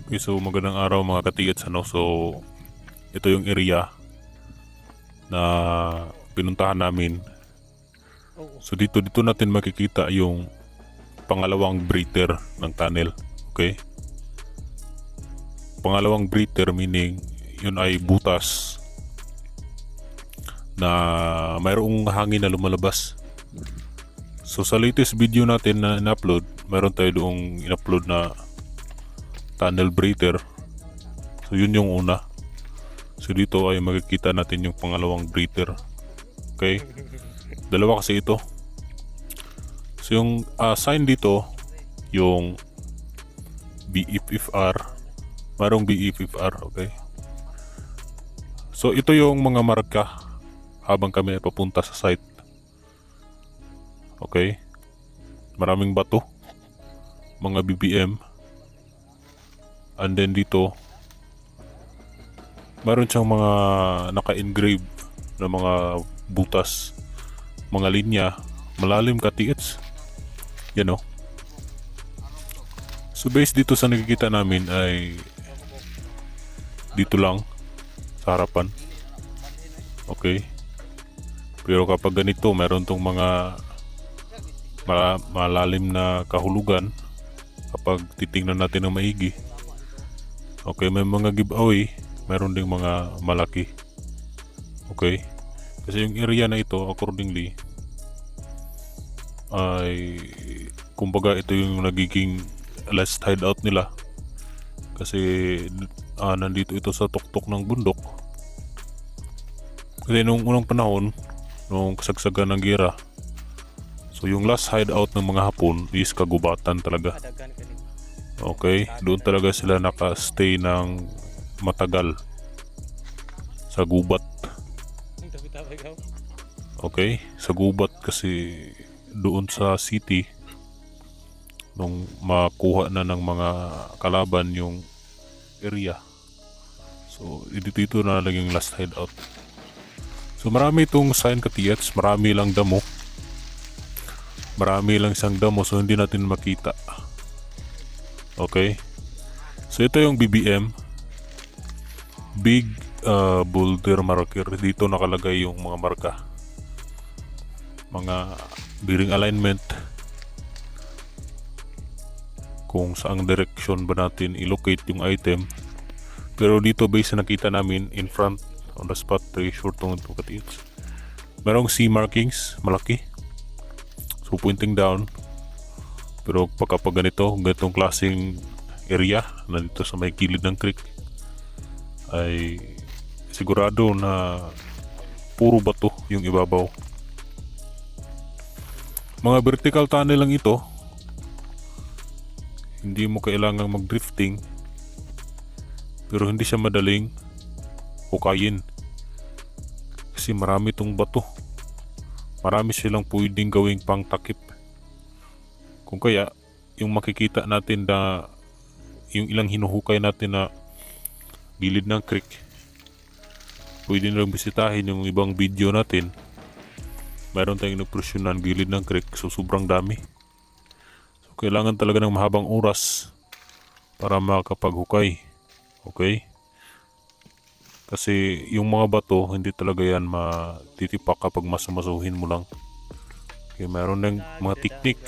Okay, so magandang araw mga katiits, ano. So ito yung area na pinuntahan namin. So dito natin makikita yung pangalawang breather ng tunnel. Okay? Pangalawang breather meaning yun ay butas na mayroong hangin na lumalabas. So sa latest video natin na in-upload, mayroon tayo doong in-upload na tunnel breather. So yun yung una. So dito ay makikita natin yung pangalawang breather. Okay? Dalawa kasi ito. So yung sign dito, yung BFFR. Mayroong BFFR, okay? So ito yung mga marka habang kami ay papunta sa site. Okay? Maraming bato, mga BBM. And then dito, mayroon siyang mga naka-engrave na mga butas, mga linya, malalim katiits. Yan o. So based dito sa nakikita namin ay dito lang sa harapan. Okay. Pero kapag ganito, mayroon tong mga malalim na kahulugan kapag titingnan natin ng maigi. Okay, may mga giveaway, mayroon ding mga malaki. Okay? Kasi yung area na ito, accordingly, ay kumbaga ito yung nagiging last hideout nila. Kasi nandito ito sa tuktok ng bundok. Kasi nung unang panahon, nung kasagsagan ng gera, so yung last hideout ng mga Hapon is kagubatan talaga. Okay, doon talaga sila naka-stay ng matagal sa gubat. Okay, sa gubat kasi doon sa city nung makuha na ng mga kalaban yung area. So dito na naging last hideout. So marami itong sign katiyats, marami lang damo. Marami lang siyang damo, so hindi natin makita. Okay. So ito yung BBM, Big Boulder Marker. Dito nakalagay yung mga marka, mga bearing alignment, kung saang direction ba natin i-locate yung item. Pero dito base na nakita namin in front on the spot, very sure tong katiits. Merong C markings malaki, so pointing down. Pero pagkapag ganitong klaseng area nandito sa may gilid ng creek, ay sigurado na puro bato yung ibabaw. Mga vertical tunnel lang ito, hindi mo kailangang mag-drifting, pero hindi siya madaling hukayin kasi marami tong bato. Marami silang pwedeng gawing pang takip. Kung kaya yung makikita natin na yung ilang hinuhukay natin na gilid ng creek, pwede nilang bisitahin yung ibang video natin. Mayroon tayong napresyonan gilid ng creek, so sobrang dami. So kailangan talaga ng mahabang oras para makapaghukay. Okay? Kasi yung mga bato, hindi talaga yan matitipak kapag masamasuhin mo lang. Okay, mayroon ng mga teknik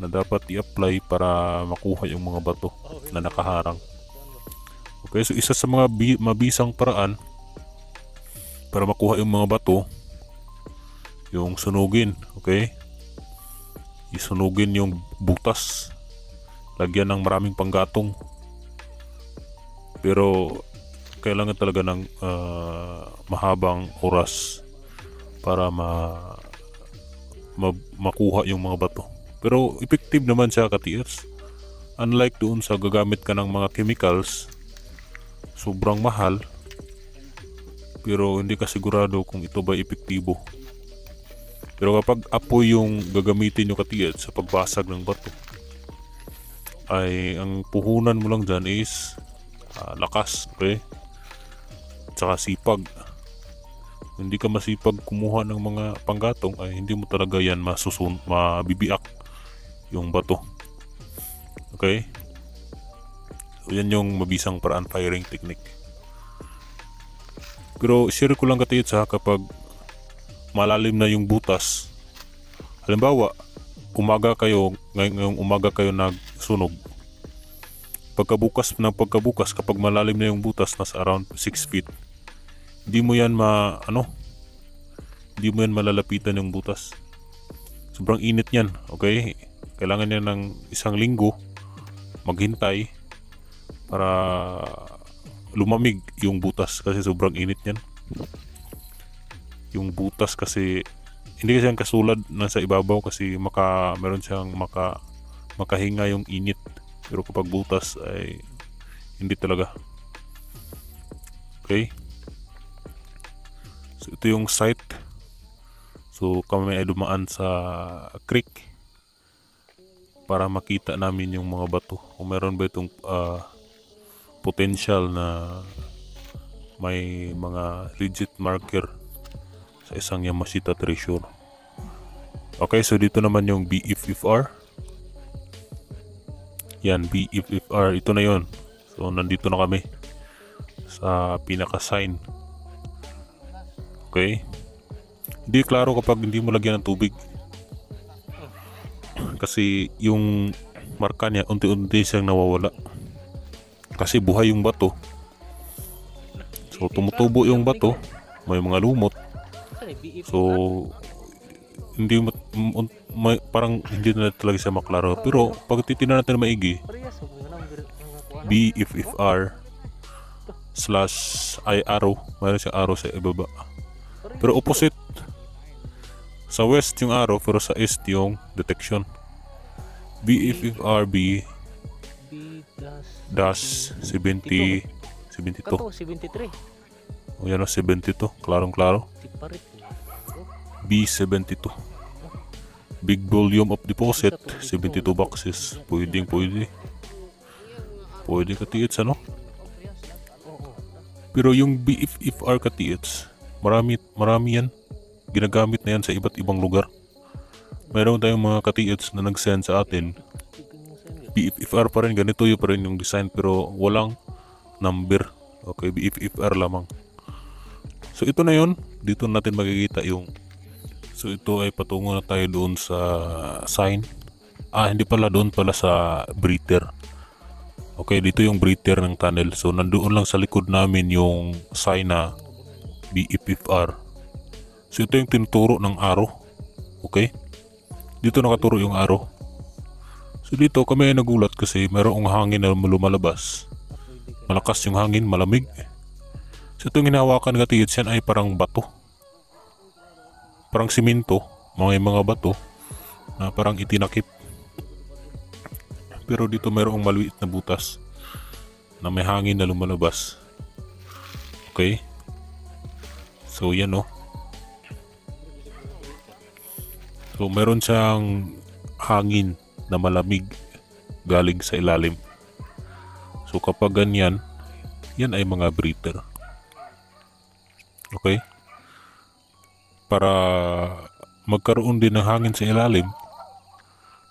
na dapat i-apply para makuha yung mga bato na nakaharang. Okay, so isa sa mga mabisang paraan para makuha yung mga bato, yung sunugin. Okay, isunugin yung butas, lagyan ng maraming panggatong. Pero kailangan talaga ng mahabang oras para makuha yung mga bato. Pero effective naman siya katiers. Unlike doon sa gagamit ka ng mga chemicals, sobrang mahal, pero hindi ka sigurado kung ito ba epektibo. Pero kapag apoy yung gagamitin nyo katiers sa pagbasag ng bato, ay ang puhunan mo lang dyan is lakas, okay? At saka sipag. Kung hindi ka masipag kumuha ng mga panggatong, ay hindi mo talaga yan mabibiak yung bato. Okay? So yan yung mabisang paraan firing technique. Pero share ko lang katiyot sa kapag malalim na yung butas. Halimbawa, ngayong umaga kayo nagsunog. Pagkabukas kapag malalim na yung butas, nasa around 6 feet, hindi mo yan malalapitan yung butas. Sobrang init yan, okay? Kailangan niya ng 1 linggo maghintay para lumamig yung butas kasi sobrang init yan. Yung butas kasi hindi kasi yung kasulad nasa ibabaw kasi meron siyang makahinga yung init. Pero kapag butas ay hindi talaga. Okay? So ito yung site. So kami ay dumaan sa creek para makita namin yung mga bato. Kung meron ba itong potential na may mga legit marker sa isang Yamashita treasure. Okay, so dito naman yung BFFR. Yan, BFFR, ito na yon. So nandito na kami sa pinaka-sign. Okay. Hindi klaro kapag hindi mo lagyan ng tubig. Kasi yung marka niya unti-unti siyang nawawala. Kasi buhay yung bato. So tumutubo yung bato, may mga lumot. So parang hindi na talaga siya maklaro. Pero pag titingnan natin maigi, BFFR / ay arrow, mayroon siya arrow sa ibaba. Pero opposite, sa west yung arrow pero sa east yung detection. BFFRB dash 72. 73. O yan o, 72, klarong klaro. B72, big volume of deposit, 72 boxes. Pwede katiyits, ano? Pero yung BFFR katiyits, marami yan, ginagamit na yan sa iba't ibang lugar. Mayroon tayong mga katiyits na nag-send sa atin, BFFR pa rin, ganito yun pa rin yung design pero walang number. Okay, BFFR lamang. So ito na yun, dito natin makikita yung, so ito ay patungo na tayo doon sa sign. Hindi pala, doon pala sa breather. Okay, dito yung breather ng tunnel. So nandoon lang sa likod namin yung sign na BFFR. So ito yung tinuturo ng arrow. Okay, dito nakaturo yung arrow. So dito kami ay nagulat kasi mayroong hangin na lumalabas. Malakas yung hangin, malamig. So itong hinahawakan katiyits yan ay parang bato. Parang simento, mga bato na parang itinakip. Pero dito mayroong maliit na butas na may hangin na lumalabas. Okay? So yan o. So meron siyang hangin na malamig galing sa ilalim. So kapag ganyan, yan ay mga breather. Okay? Para magkaroon din ng hangin sa ilalim,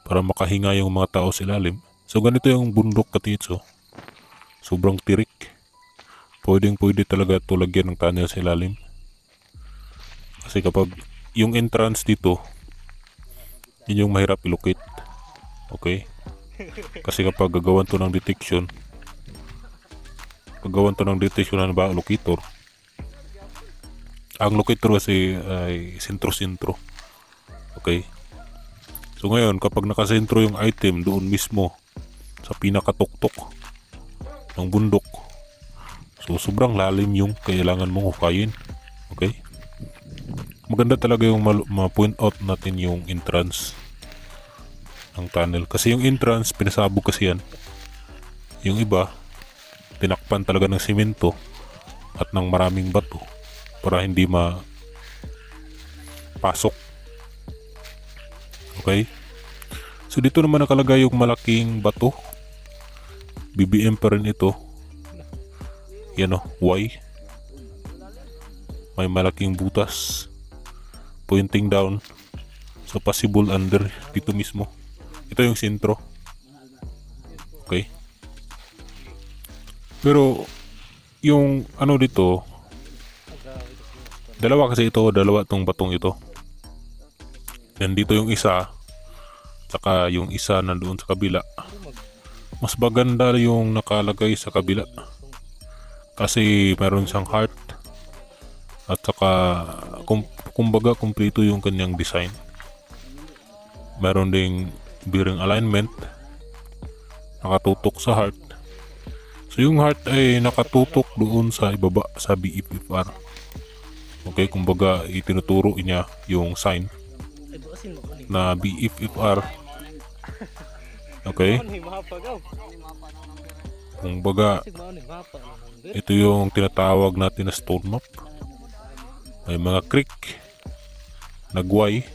para makahinga yung mga tao sa ilalim. So ganito yung bundok katiyits. Sobrang tirik. Pwede talaga ito lagyan ng tunnel sa ilalim. Kasi kapag yung entrance dito, yun yung mahirap i-locate. Okay? Kasi kapag gagawan to ng detection, ano ba, locator. Ang locator kasi ay sentro-sentro. Okay? So ngayon, kapag nakasentro yung item doon mismo sa pinakatuktok ng bundok, so sobrang lalim yung kailangan mong hukayin. Okay? Maganda talaga yung ma-point out natin yung entrance ng tunnel. Kasi yung entrance, pinasabog kasi yan. Yung iba, tinakpan talaga ng simento at ng maraming bato para hindi mapasok. Okay? So dito naman nakalagay yung malaking bato. BBM pa rin ito. Yan o, Y. May malaking butas pointing down. So possible under dito mismo. Ito yung sentro. Okay? Pero yung ano dito, dalawa kasi ito, dalawa tong batong ito. Then dito yung isa, saka yung isa nandoon sa kabila. Mas maganda yung nakalagay sa kabila. Kasi meron siyang heart. At saka, kumbaga, kumpleto yung kanyang design. Meron ding bearing alignment. Nakatutok sa heart. So yung heart ay nakatutok doon sa ibaba sa BFFR. Okay, kumbaga itinuturo niya yung sign na BFFR. Okay, kumbaga ito yung tinatawag natin na stone map. May mga creek, nagway.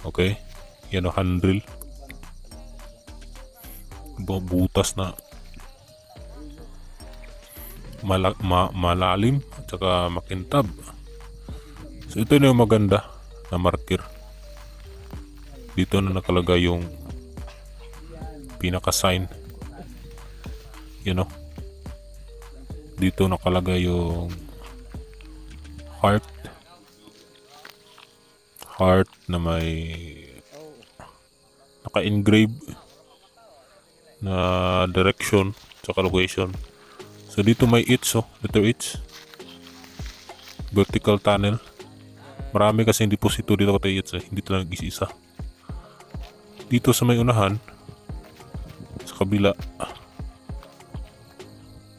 Okay, yan o handrail. Butas na malalim at saka makintab. So ito na yung maganda na marker. Dito na nakalagay yung pinaka sign. You know, dito nakalagay yung heart na may naka-engrave na direction saka location. So dito may H, letter H, vertical tunnel. Marami kasi yung deposito dito kay H, hindi talaga isa-isa. Dito sa may unahan, sa kabila,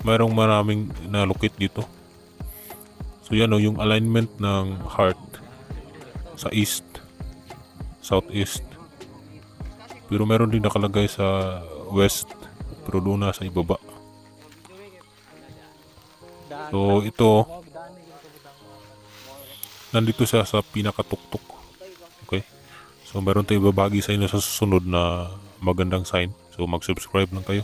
mayroong maraming na-locate dito. So yan yung alignment ng heart sa east, southeast. Pero meron din nakalagay sa west, pero doon na sa ibaba. So ito, nandito siya sa pinakatuktok. Okay, so meron tayong babagi sa inyo sa susunod na magandang sign. So mag-subscribe lang kayo.